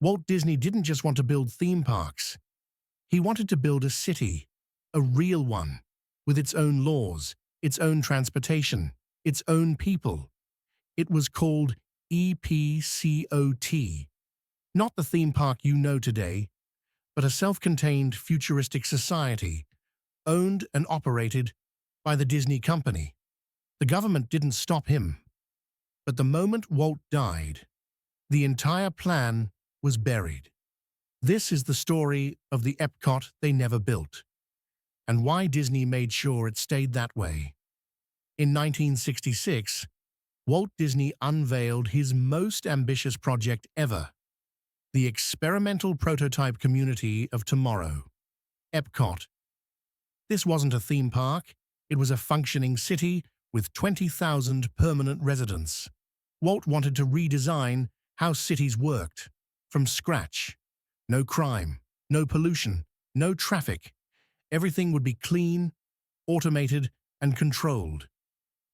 Walt Disney didn't just want to build theme parks. He wanted to build a city, a real one, with its own laws, its own transportation, its own people. It was called EPCOT, not the theme park you know today, but a self-contained futuristic society, owned and operated by the Disney Company. The government didn't stop him. But the moment Walt died, the entire plan was buried. This is the story of the EPCOT they never built, and why Disney made sure it stayed that way. In 1966, Walt Disney unveiled his most ambitious project ever, the experimental prototype community of tomorrow, EPCOT. This wasn't a theme park, it was a functioning city with 20,000 permanent residents. Walt wanted to redesign how cities worked, from scratch. No crime, no pollution, no traffic. Everything would be clean, automated, and controlled.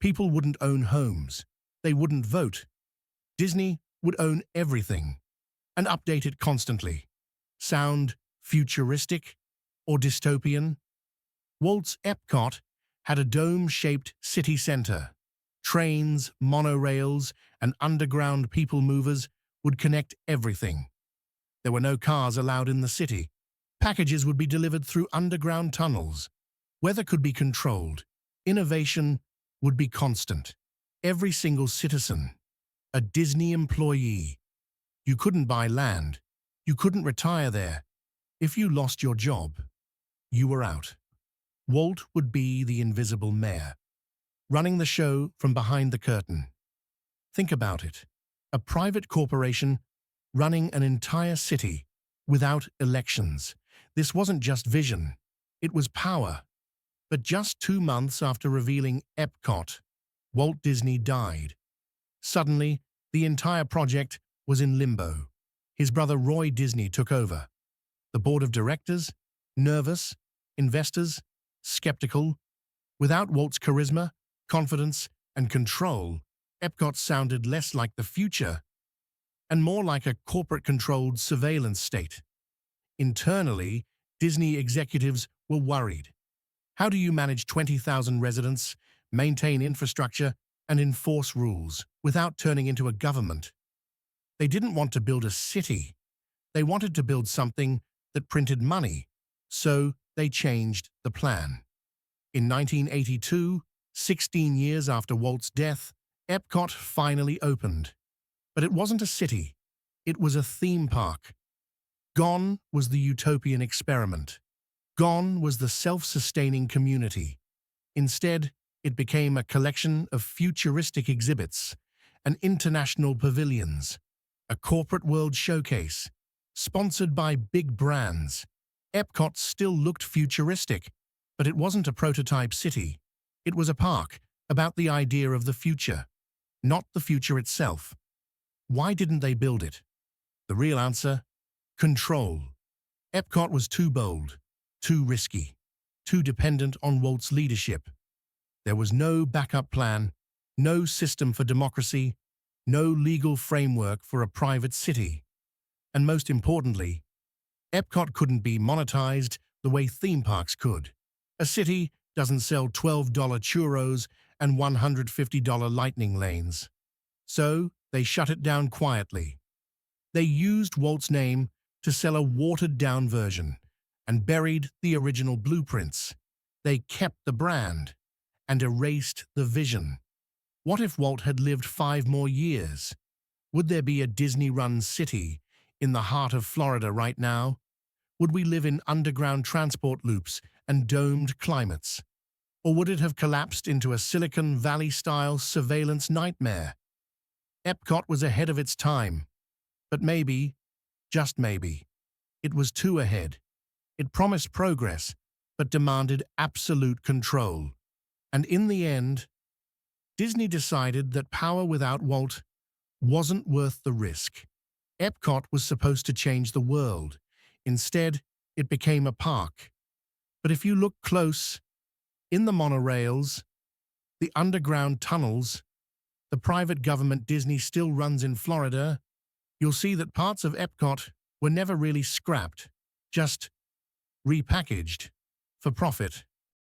People wouldn't own homes. They wouldn't vote. Disney would own everything and update it constantly. Sound futuristic or dystopian? Walt's EPCOT had a dome-shaped city center. Trains, monorails, and underground people movers would connect everything. There were no cars allowed in the city. Packages would be delivered through underground tunnels. Weather could be controlled. Innovation would be constant. Every single citizen, a Disney employee. You couldn't buy land. You couldn't retire there. If you lost your job, you were out. Walt would be the invisible mayor, running the show from behind the curtain. Think about it. A private corporation running an entire city without elections. This wasn't just vision, it was power. But just 2 months after revealing EPCOT, Walt Disney died. Suddenly, the entire project was in limbo. His brother Roy Disney took over. The board of directors, nervous, investors, skeptical. Without Walt's charisma, confidence, and control, EPCOT sounded less like the future and more like a corporate-controlled surveillance state. Internally, Disney executives were worried. How do you manage 20,000 residents, maintain infrastructure, and enforce rules without turning into a government? They didn't want to build a city. They wanted to build something that printed money, so they changed the plan. In 1982, 16 years after Walt's death, EPCOT finally opened. But it wasn't a city. It was a theme park. Gone was the utopian experiment. Gone was the self-sustaining community. Instead, it became a collection of futuristic exhibits, and international pavilions, a corporate world showcase, sponsored by big brands. EPCOT still looked futuristic, but it wasn't a prototype city. It was a park about the idea of the future, not the future itself. Why didn't they build it? The real answer? Control. EPCOT was too bold, too risky, too dependent on Walt's leadership. There was no backup plan, no system for democracy, no legal framework for a private city. And most importantly, EPCOT couldn't be monetized the way theme parks could. A city doesn't sell $12 churros and $150 lightning lanes. So they shut it down quietly. They used Walt's name to sell a watered-down version and buried the original blueprints. They kept the brand and erased the vision. What if Walt had lived 5 more years? Would there be a Disney-run city in the heart of Florida right now? Would we live in underground transport loops and domed climates? Or would it have collapsed into a Silicon Valley-style surveillance nightmare? EPCOT was ahead of its time, but maybe, just maybe, it was too ahead. It promised progress, but demanded absolute control. And in the end, Disney decided that power without Walt wasn't worth the risk. EPCOT was supposed to change the world. Instead, it became a park. But if you look close, in the monorails, the underground tunnels, the private government Disney still runs in Florida, you'll see that parts of EPCOT were never really scrapped, just repackaged for profit.